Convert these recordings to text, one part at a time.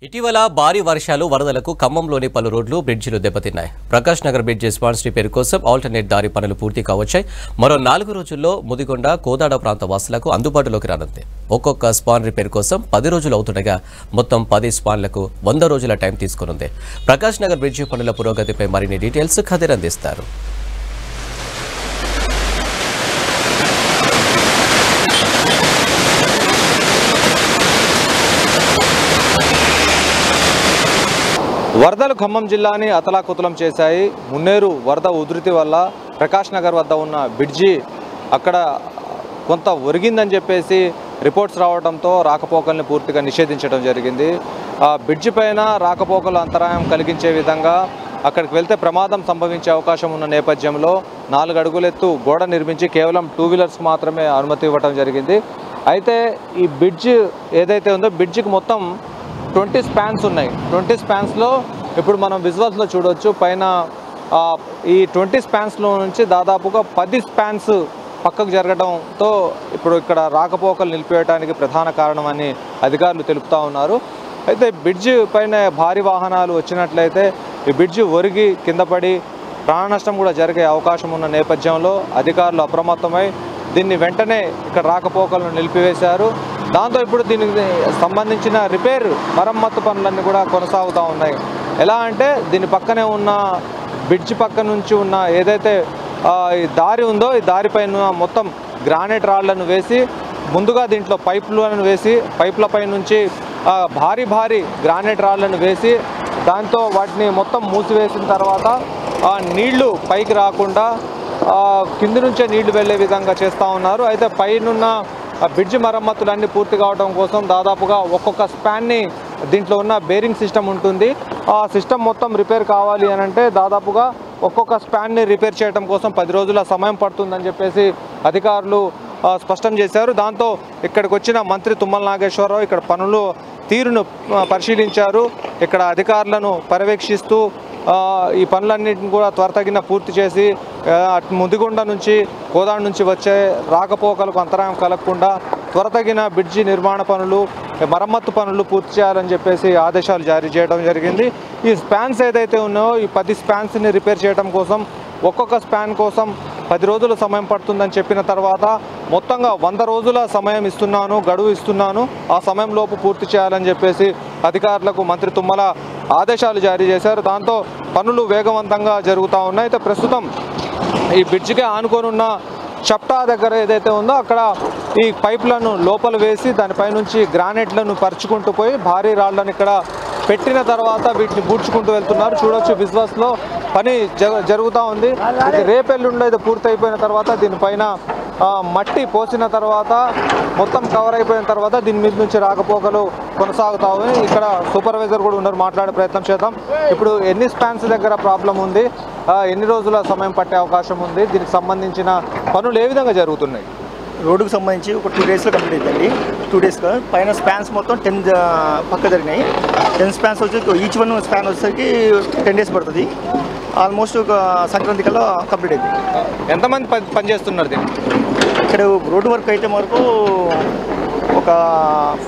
ఇటీవల భారీ వర్షాలు వరదలకు ఖమ్మంలోని పలు రోడ్లు బ్రిడ్జిలు దెబ్బతిన్నాయి. Prakash Nagar bridge spans repair కోసం ఆల్టర్నేట్ దారి పనులు పూర్తి కావచ్చాయి. మరో 4 రోజుల్లో ముదిగొండ కోదాడ ప్రాంత వాసులకు అందుబాటులోకి రానుంది. ఒక్కొక్క స్పాన్ రిపేర్ కోసం 10 రోజులు అవుతుండగా మొత్తం 10 స్పాన్లకు 100 రోజుల టైం తీసుకునుంది. ప్రకాష్ నగర్ బ్రిడ్జి పనుల పురోగతిపై మరిన్ని డీటెయిల్స్ ఖదీర్ అందిస్తారు. వరదలు ఖమ్మం జిల్లాని అతలాకుతలం చేశాయి. మున్నేరు వరద ఉధృతి వల్ల ప్రకాష్ నగర్ వద్ద ఉన్న బ్రిడ్జి అక్కడ కొంత ఒరిగిందని చెప్పేసి రిపోర్ట్స్ రావడంతో రాకపోకల్ని పూర్తిగా నిషేధించడం జరిగింది. ఆ బ్రిడ్జి పైన రాకపోకలు అంతరాయం కలిగించే విధంగా అక్కడికి వెళ్తే ప్రమాదం సంభవించే అవకాశం ఉన్న నేపథ్యంలో 4 అడుగుల ఎత్తు గోడ నిర్మించి కేవలం 2 వీలర్స్కి మాత్రమే అనుమతి ఇవ్వడం జరిగింది. అయితే ఈ బ్రిడ్జ్ ఏదైతే ఉందో బ్రిడ్జికి మొత్తం 20 స్పాన్స్ ఉన్నాయి. 20 స్పాన్స్లో ఇప్పుడు మనం విజువల్స్లో చూడవచ్చు. పైన ఈ 20 స్పాన్స్లో నుంచి దాదాపుగా 10 స్పాన్స్ పక్కకు జరగడంతో ఇప్పుడు ఇక్కడ రాకపోకలు నిలిపివేయడానికి ప్రధాన కారణమని అధికారులు తెలుపుతూ ఉన్నారు. అయితే బ్రిడ్జ్ పైన భారీ వాహనాలు వచ్చినట్లయితే ఈ బ్రిడ్జ్ ఒరిగి కింద పడి ప్రాణ నష్టం కూడా జరిగే అవకాశం ఉన్న నేపథ్యంలో అధికారులు అప్రమత్తమై దీన్ని వెంటనే ఇక్కడ రాకపోకలను నిలిపివేశారు. దాంతో ఇప్పుడు దీనికి సంబంధించిన రిపేర్ మరమ్మత్తు పనులన్నీ కూడా కొనసాగుతూ ఉన్నాయి. ఎలా అంటే దీని పక్కనే ఉన్న బ్రిడ్జ్ పక్క నుంచి ఉన్న ఏదైతే ఈ దారి ఉందో ఈ దారిపైన మొత్తం గ్రానైట్ రాళ్లను వేసి ముందుగా దీంట్లో పైపులను వేసి పైపులపై నుంచి భారీ గ్రానైట్ రాళ్లను వేసి దాంతో వాటిని మొత్తం మూసివేసిన తర్వాత నీళ్లు పైకి రాకుండా కింది నుంచే నీళ్లు వెళ్ళే విధంగా చేస్తూ ఉన్నారు. అయితే పైనున్న బ్రిడ్జ్ మరమ్మతులన్నీ పూర్తి కావడం కోసం దాదాపుగా ఒక్కొక్క స్పాన్ని దీంట్లో ఉన్న బేరింగ్ సిస్టమ్ ఉంటుంది. ఆ సిస్టమ్ మొత్తం రిపేర్ కావాలి అని అంటే దాదాపుగా ఒక్కొక్క స్పాన్ని రిపేర్ చేయడం కోసం 10 రోజుల సమయం పడుతుందని చెప్పేసి అధికారులు స్పష్టం చేశారు. దాంతో ఇక్కడికి వచ్చిన మంత్రి తుమ్మల నాగేశ్వరరావు ఇక్కడ పనులు తీరును పరిశీలించారు. ఇక్కడ అధికారులను పర్యవేక్షిస్తూ ఈ పనులన్నింటిని కూడా త్వరతగిన పూర్తి చేసి ముదిగొండ నుంచి కోదాడ నుంచి వచ్చే రాకపోకలకు అంతరాయం కలగకుండా త్వరతగిన బ్రిడ్జి నిర్మాణ పనులు మరమ్మత్తు పనులు పూర్తి చేయాలని చెప్పేసి ఆదేశాలు జారీ చేయడం జరిగింది. ఈ స్పాన్స్ ఏదైతే ఉన్నాయో ఈ 10 స్పాన్స్ని రిపేర్ చేయడం కోసం ఒక్కొక్క స్పాన్ కోసం 10 రోజుల సమయం పడుతుందని చెప్పిన తర్వాత మొత్తంగా 100 రోజుల సమయం ఇస్తున్నాను, గడువు ఇస్తున్నాను, ఆ సమయంలోపు పూర్తి చేయాలని చెప్పేసి అధికారులకు మంత్రి తుమ్మల ఆదేశాలు జారీ చేశారు. దాంతో పనులు వేగవంతంగా జరుగుతూ ఉన్నాయి. అయితే ప్రస్తుతం ఈ బ్రిడ్జికి ఆనుకొని ఉన్న చప్టా దగ్గర ఏదైతే ఉందో అక్కడ ఈ పైపులను లోపల వేసి దానిపై నుంచి గ్రానైట్లను పరుచుకుంటూ పోయి భారీ రాళ్లను ఇక్కడ పెట్టిన తర్వాత వీటిని పూడ్చుకుంటూ వెళ్తున్నారు. చూడొచ్చు విజువల్స్లో పని జరుగుతూ ఉంది. ఇది రేపెల్లుండి అయితే పూర్తి అయిపోయిన తర్వాత దీనిపైన మట్టి పోసిన తర్వాత మొత్తం కవర్ అయిపోయిన తర్వాత దీని మీద నుంచి రాకపోకలు కొనసాగుతా ఉన్నాయి. ఇక్కడ సూపర్వైజర్ కూడా ఉన్నారు, మాట్లాడే ప్రయత్నం చేద్దాం. ఇప్పుడు ఎన్ని స్పాన్స్ దగ్గర ప్రాబ్లం ఉంది, ఎన్ని రోజుల సమయం పట్టే అవకాశం ఉంది, దీనికి సంబంధించిన పనులు ఏ విధంగా జరుగుతున్నాయి? రోడ్డుకు సంబంధించి ఒక 2 డేస్లో కంప్లీట్ అవుతుంది. 2 డేస్లో పైన స్పాన్స్ మొత్తం 10 పక్క జరిగినాయి. 10 స్పాన్స్ వచ్చి ఈచ్ వన్ స్పాన్ వచ్చేసరికి 10 డేస్ పడుతుంది. ఆల్మోస్ట్ ఒక సంక్రాంతి కల్లా కంప్లీట్ అవుతుంది. ఎంతమంది పనిచేస్తున్నారు దీన్ని? ఇక్కడ రోడ్డు వర్క్ అయితే వరకు ఒక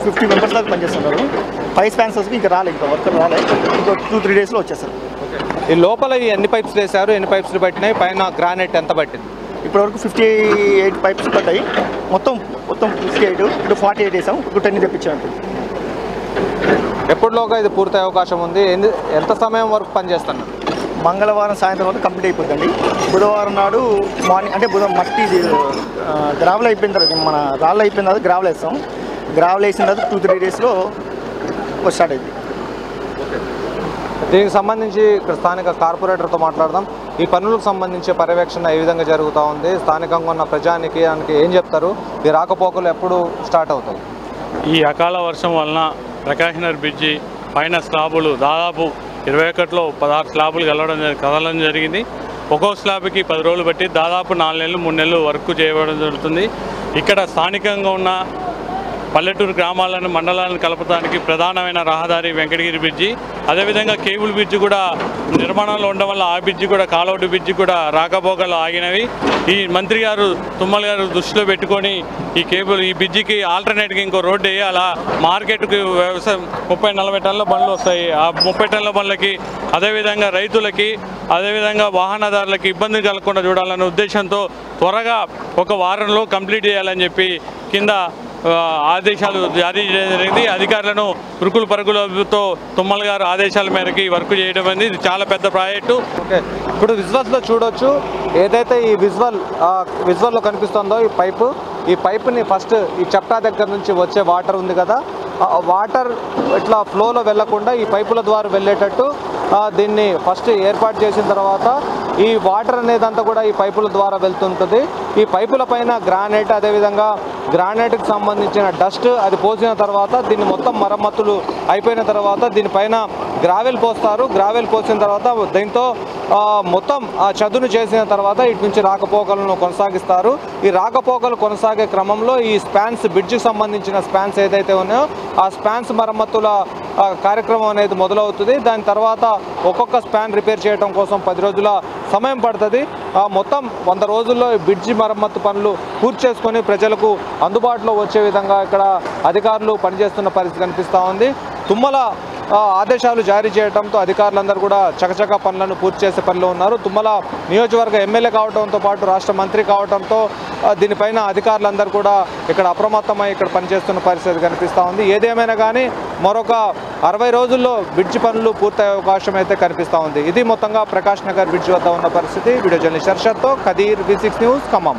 50 మెంబర్స్ దాకా పనిచేస్తున్నారు. 5 స్పాన్స్ వచ్చి ఇంకా రాలేదు, ఇంకా వర్కర్ రాలేదు. ఇంకో 2-3 డేస్లో వచ్చేస్తారు. ఈ లోపల ఎన్ని పైప్స్ వేశారు, ఎన్ని పైప్స్ పట్టినాయి, పైన గ్రానైట్ ఎంత పట్టింది? ఇప్పటివరకు 58 పైప్స్ పట్టాయి. మొత్తం 58, ఇప్పుడు 48 వేసాం, ఇప్పుడు 10 తెప్పించాము. ఎప్పటిలోగా ఇది పూర్తయ్యే అవకాశం ఉంది? ఎంత సమయం వరకు పనిచేస్తున్నారు? మంగళవారం సాయంత్రం వరకు కంప్లీట్ అయిపోతుందండి. బుధవారం నాడు మార్నింగ్ అంటే మట్టి గ్రావెల్ అయిపోయిన తర్వాత మన రాళ్ళు అయిపోయిన తర్వాత గ్రావెల్ వేస్తాం. గ్రావెల్ వేసిన తర్వాత 2-3 డేస్లో స్టార్ట్ అయింది. దీనికి సంబంధించి ఇక్కడ స్థానిక కార్పొరేటర్తో మాట్లాడదాం. ఈ పనులకు సంబంధించి పర్యవేక్షణ ఏ విధంగా జరుగుతూ ఉంది, స్థానికంగా ఉన్న ప్రజానికి ఏం చెప్తారు, ఈ రాకపోకలు ఎప్పుడు స్టార్ట్ అవుతాయి? ఈ అకాల వర్షం వలన ప్రకాష్ నగర్ బ్రిడ్జి పైన స్లాబులు దాదాపు 21లో 16 స్లాబులు కదలడం జరిగింది. ఒక్కో స్లాబ్కి 10 రోజులు బట్టి దాదాపు 4 నెలలు 3 నెలలు వర్క్ చేయడం జరుగుతుంది. ఇక్కడ స్థానికంగా ఉన్న పల్లెటూరు గ్రామాలను మండలాలను కలపడానికి ప్రధానమైన రహదారి వెంకటగిరి బ్రిడ్జి. అదేవిధంగా కేబుల్ బ్రిడ్జి కూడా నిర్మాణంలో ఉండడం వల్ల ఆ బ్రిడ్జి కూడా కాలౌట్ బ్రిడ్జి కూడా రాకపోకలు ఆగినవి. ఈ మంత్రి గారు తుమ్మల గారు దృష్టిలో పెట్టుకొని ఈ బ్రిడ్జికి ఆల్టర్నేట్గా ఇంకో రోడ్డు వేయాలా. మార్కెట్కి వ్యవసాయం 30-40 టన్నుల బండ్లు వస్తాయి. ఆ 30 టన్నుల బండ్లకి అదేవిధంగా రైతులకి అదేవిధంగా వాహనదారులకి ఇబ్బంది కలగకుండా చూడాలనే ఉద్దేశంతో త్వరగా ఒక వారంలో కంప్లీట్ చేయాలని చెప్పి కింద ఆదేశాలు జారీ చేయడం జరిగింది. అధికారులను ఉరుకులు పరుగులతో తుమ్మల గారు ఆదేశాల మేరకు ఈ వర్క్ చేయడం అనేది ఇది చాలా పెద్ద ప్రాజెక్టు. ఓకే, ఇప్పుడు విజువల్స్లో చూడొచ్చు ఏదైతే ఈ విజువల్లో కనిపిస్తుందో ఈ పైపుని ఫస్ట్ ఈ చప్టా దగ్గర నుంచి వచ్చే వాటర్ ఉంది కదా, వాటర్ ఇట్లా ఫ్లోలో వెళ్లకుండా ఈ పైపుల ద్వారా వెళ్ళేటట్టు దీన్ని ఫస్ట్ ఏర్పాటు చేసిన తర్వాత ఈ వాటర్ అనేదంతా కూడా ఈ పైపుల ద్వారా వెళ్తుంటుంది. ఈ పైపుల పైన గ్రానైట్ అదేవిధంగా గ్రానైట్కి సంబంధించిన డస్ట్ అది పోసిన తర్వాత దీన్ని మొత్తం మరమ్మతులు అయిపోయిన తర్వాత దీనిపైన గ్రావెల్ పోస్తారు. గ్రావెల్ పోసిన తర్వాత దీంతో మొత్తం చదును చేసిన తర్వాత ఇటు నుంచి రాకపోకలను కొనసాగిస్తారు. ఈ రాకపోకలు కొనసాగే క్రమంలో ఈ స్పాన్స్ బ్రిడ్జికి సంబంధించిన స్పాన్స్ ఏదైతే ఉన్నాయో ఆ స్పాన్స్ మరమ్మతుల కార్యక్రమం అనేది మొదలవుతుంది. దాని తర్వాత ఒక్కొక్క స్పాన్ రిపేర్ చేయడం కోసం 10 రోజుల సమయం పడుతుంది. మొత్తం 100 రోజుల్లో ఈ బ్రిడ్జి మరమ్మతు పనులు పూర్తి చేసుకొని ప్రజలకు అందుబాటులో వచ్చే విధంగా ఇక్కడ అధికారులు పనిచేస్తున్న పరిస్థితి కనిపిస్తూ ఉంది. తుమ్మల ఆదేశాలు జారీ చేయడంతో అధికారులందరూ కూడా చకచక పనులను పూర్తి చేసే పనిలో ఉన్నారు. తుమ్మల నియోజకవర్గ ఎమ్మెల్యే కావడంతో పాటు రాష్ట్ర మంత్రి కావడంతో దీనిపైన అధికారులందరూ కూడా ఇక్కడ అప్రమత్తమై ఇక్కడ పనిచేస్తున్న పరిస్థితి కనిపిస్తూ ఉంది. ఏదేమైనా కానీ మరొక 60 రోజుల్లో బ్రిడ్జి పనులు పూర్తయ్యే అవకాశం అయితే కనిపిస్తూ ఉంది. ఇది మొత్తంగా ప్రకాష్ నగర్ బ్రిడ్జి వద్ద ఉన్న పరిస్థితి. వీడియో జర్నలిస్ట్ అర్షద్తో ఖదీర్, V6 న్యూస్, ఖమ్మం.